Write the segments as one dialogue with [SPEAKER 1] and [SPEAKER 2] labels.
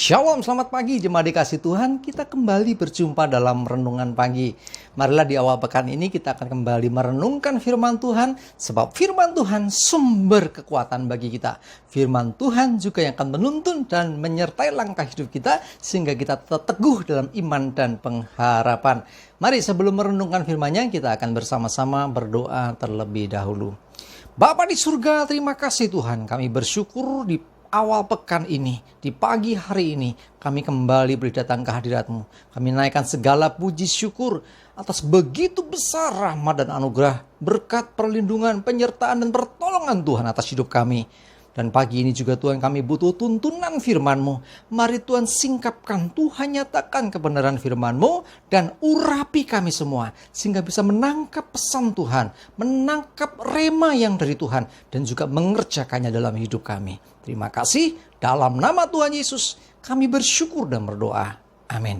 [SPEAKER 1] Shalom, selamat pagi jemaat dikasih Tuhan. Kita kembali berjumpa dalam renungan pagi. Marilah di awal pekan ini kita akan kembali merenungkan firman Tuhan, sebab firman Tuhan sumber kekuatan bagi kita. Firman Tuhan juga yang akan menuntun dan menyertai langkah hidup kita sehingga kita tetap teguh dalam iman dan pengharapan. Mari sebelum merenungkan firman-Nya, kita akan bersama-sama berdoa terlebih dahulu. Bapa di surga, terima kasih Tuhan. Kami bersyukur di awal pekan ini, di pagi hari ini, kami kembali berdatang ke hadirat-Mu. Kami naikkan segala puji syukur atas begitu besar rahmat dan anugerah, berkat perlindungan, penyertaan dan pertolongan Tuhan atas hidup kami. Dan pagi ini juga Tuhan, kami butuh tuntunan firman-Mu. Mari Tuhan singkapkan, Tuhan nyatakan kebenaran firman-Mu dan urapi kami semua. Sehingga bisa menangkap pesan Tuhan, menangkap rema yang dari Tuhan, dan juga mengerjakannya dalam hidup kami. Terima kasih, dalam nama Tuhan Yesus kami bersyukur dan berdoa. Amin.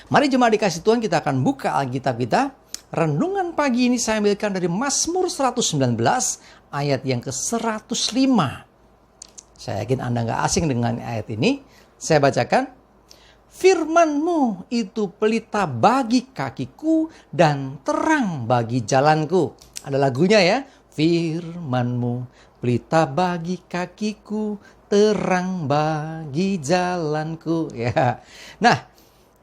[SPEAKER 1] Mari jemaat dikasih Tuhan, kita akan buka Alkitab kita. Renungan pagi ini saya ambilkan dari Mazmur 119 ayat yang ke-105. Saya yakin Anda gak asing dengan ayat ini. Saya bacakan. Firman-Mu itu pelita bagi kakiku dan terang bagi jalanku. Ada lagunya ya. Firman-Mu pelita bagi kakiku, terang bagi jalanku. Ya. Nah,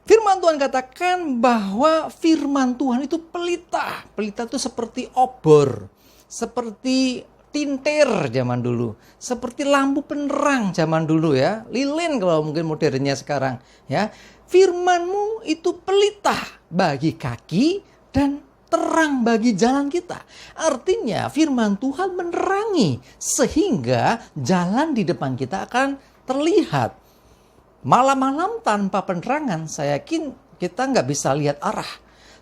[SPEAKER 1] firman Tuhan katakan bahwa firman Tuhan itu pelita. Pelita itu seperti obor, seperti tintir zaman dulu, seperti lampu penerang zaman dulu ya, lilin kalau mungkin modernnya sekarang ya. Firman-Mu itu pelita bagi kaki dan terang bagi jalan kita. Artinya firman Tuhan menerangi sehingga jalan di depan kita akan terlihat. Malam-malam tanpa penerangan, saya yakin kita nggak bisa lihat arah.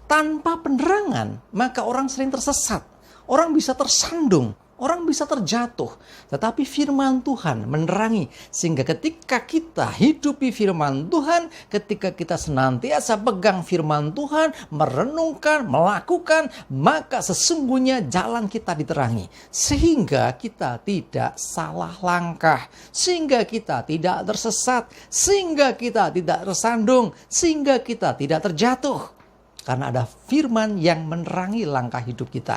[SPEAKER 1] Tanpa penerangan, maka orang sering tersesat. Orang bisa tersandung, orang bisa terjatuh. Tetapi firman Tuhan menerangi. Sehingga ketika kita hidupi firman Tuhan, ketika kita senantiasa pegang firman Tuhan, merenungkan, melakukan, maka sesungguhnya jalan kita diterangi. Sehingga kita tidak salah langkah. Sehingga kita tidak tersesat. Sehingga kita tidak tersandung. Sehingga kita tidak terjatuh. Karena ada firman yang menerangi langkah hidup kita.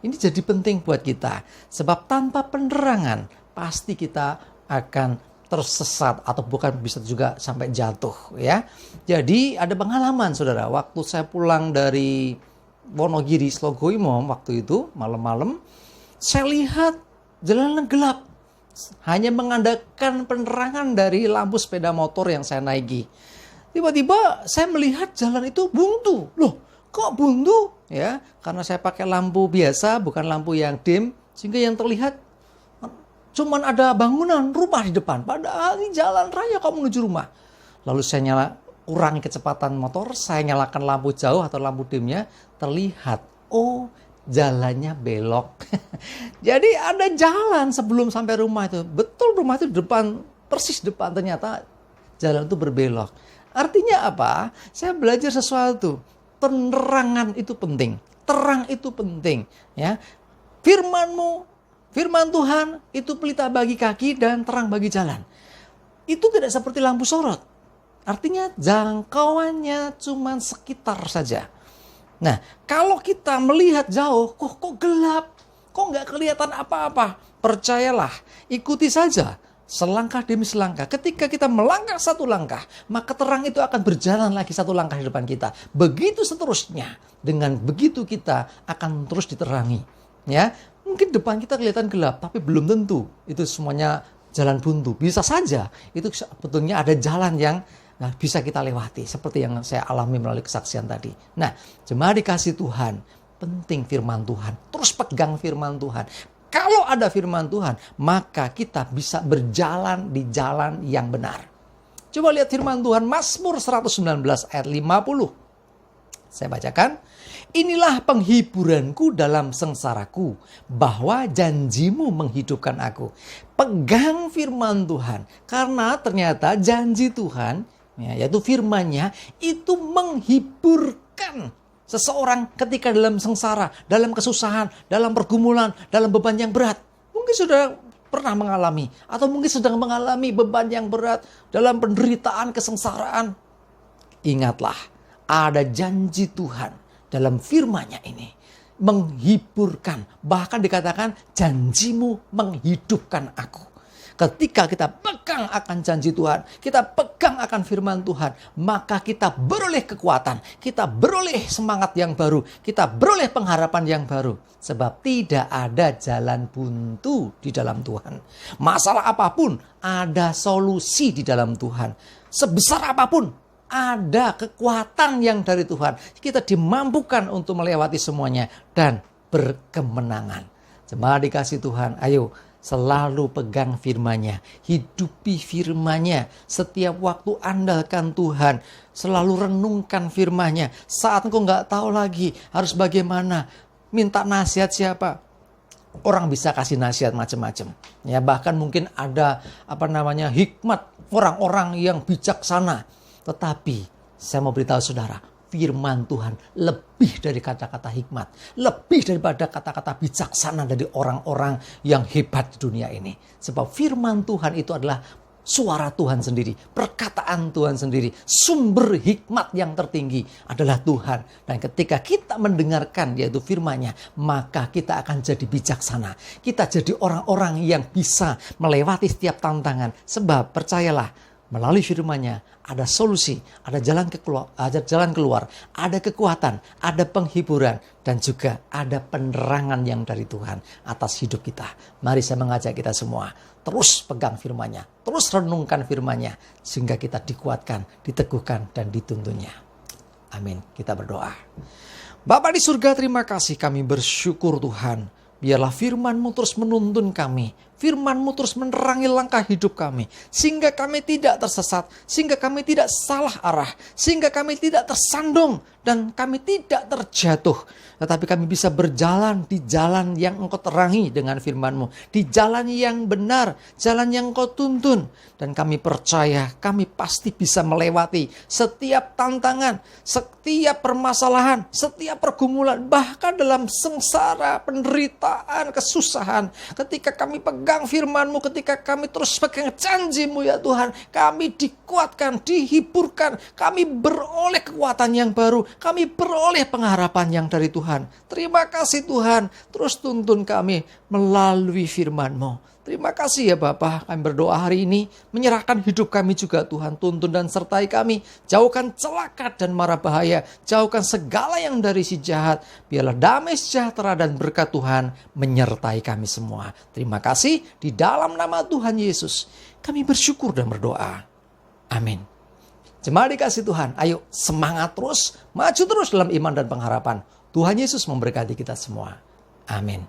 [SPEAKER 1] Ini jadi penting buat kita. Sebab tanpa penerangan pasti kita akan tersesat atau bukan bisa juga sampai jatuh ya. Jadi ada pengalaman saudara. Waktu saya pulang dari Wonogiri, Slogoimo waktu itu malam-malam. Saya lihat jalanan gelap. Hanya mengandalkan penerangan dari lampu sepeda motor yang saya naiki. Tiba-tiba saya melihat jalan itu buntu. Loh, kok buntu? Ya, karena saya pakai lampu biasa, bukan lampu yang dim, sehingga yang terlihat cuman ada bangunan rumah di depan. Padahal ini jalan raya kok menuju rumah. Lalu saya kurangi kecepatan motor, saya nyalakan lampu jauh atau lampu dimnya, terlihat, oh jalannya belok. Jadi ada jalan sebelum sampai rumah itu. Betul rumah itu depan, persis depan, ternyata jalan itu berbelok. Artinya apa? Saya belajar sesuatu. Penerangan itu penting. Terang itu penting. Ya. Firman-Mu, firman Tuhan itu pelita bagi kaki dan terang bagi jalan. Itu tidak seperti lampu sorot. Artinya jangkauannya cuma sekitar saja. Nah, kalau kita melihat jauh, kok gelap? Kok nggak kelihatan apa-apa? Percayalah, ikuti saja. Selangkah demi selangkah. Ketika kita melangkah satu langkah, maka terang itu akan berjalan lagi satu langkah di depan kita. Begitu seterusnya. Dengan begitu kita akan terus diterangi. Ya, mungkin depan kita kelihatan gelap, tapi belum tentu itu semuanya jalan buntu. Bisa saja itu sebetulnya ada jalan yang bisa kita lewati. Seperti yang saya alami melalui kesaksian tadi. Nah, jemaat dikasih Tuhan, penting firman Tuhan. Terus pegang firman Tuhan. Kalau ada firman Tuhan, maka kita bisa berjalan di jalan yang benar. Coba lihat firman Tuhan, Mazmur 119 ayat 50. Saya bacakan. Inilah penghiburanku dalam sengsaraku, bahwa janji-Mu menghidupkan aku. Pegang firman Tuhan, karena ternyata janji Tuhan, yaitu firman-Nya, itu menghiburkan seseorang ketika dalam sengsara, dalam kesusahan, dalam pergumulan, dalam beban yang berat. Mungkin sudah pernah mengalami atau mungkin sedang mengalami beban yang berat dalam penderitaan, kesengsaraan, ingatlah ada janji Tuhan dalam firman-Nya ini menghiburkan, bahkan dikatakan janjimu menghidupkan aku. Ketika kita pegang akan janji Tuhan, kita pegang akan firman Tuhan, maka kita beroleh kekuatan, kita beroleh semangat yang baru, kita beroleh pengharapan yang baru. Sebab tidak ada jalan buntu di dalam Tuhan. Masalah apapun, ada solusi di dalam Tuhan. Sebesar apapun, ada kekuatan yang dari Tuhan. Kita dimampukan untuk melewati semuanya dan berkemenangan. Jemaat dikasih Tuhan, ayo selalu pegang firman-Nya, hidupi firman-Nya. Setiap waktu andalkan Tuhan, selalu renungkan firman-Nya. Saat engkau nggak tahu lagi harus bagaimana, minta nasihat siapa? Orang bisa kasih nasihat macam-macam. Ya, bahkan mungkin ada hikmat orang-orang yang bijaksana. Tetapi saya mau beritahu saudara, firman Tuhan lebih dari kata-kata hikmat. Lebih daripada kata-kata bijaksana dari orang-orang yang hebat di dunia ini. Sebab firman Tuhan itu adalah suara Tuhan sendiri. Perkataan Tuhan sendiri. Sumber hikmat yang tertinggi adalah Tuhan. Dan ketika kita mendengarkan yaitu firman-Nya, maka kita akan jadi bijaksana. Kita jadi orang-orang yang bisa melewati setiap tantangan. Sebab percayalah, melalui firman-Nya ada solusi, ada jalan keluar, ada kekuatan, ada penghiburan, dan juga ada penerangan yang dari Tuhan atas hidup kita. Mari saya mengajak kita semua, terus pegang firman-Nya, terus renungkan firman-Nya, sehingga kita dikuatkan, diteguhkan, dan dituntunnya. Amin. Kita berdoa. Bapa di surga, terima kasih, kami bersyukur Tuhan. Biarlah firman-Mu terus menuntun kami. Firman-Mu terus menerangi langkah hidup kami. Sehingga kami tidak tersesat. Sehingga kami tidak salah arah. Sehingga kami tidak tersandung. Dan kami tidak terjatuh. Tetapi kami bisa berjalan di jalan yang Engkau terangi dengan firman-Mu. Di jalan yang benar. Jalan yang Engkau tuntun. Dan kami percaya kami pasti bisa melewati setiap tantangan. Setiap permasalahan. Setiap pergumulan. Bahkan dalam sengsara, penderitaan, kesusahan. Ketika kami pegang firman-Mu, ketika kami terus pegang janji-Mu ya Tuhan, kami dikuatkan, dihiburkan, kami beroleh kekuatan yang baru, kami beroleh pengharapan yang dari Tuhan. Terima kasih Tuhan, terus tuntun kami melalui firman-Mu. Terima kasih ya Bapa, kami berdoa hari ini, menyerahkan hidup kami juga Tuhan, tuntun dan sertai kami, jauhkan celaka dan mara bahaya, jauhkan segala yang dari si jahat, biarlah damai sejahtera dan berkat Tuhan menyertai kami semua. Terima kasih, di dalam nama Tuhan Yesus, kami bersyukur dan berdoa. Amin. Jemaat dikasih Tuhan, ayo semangat terus, maju terus dalam iman dan pengharapan. Tuhan Yesus memberkati kita semua. Amin.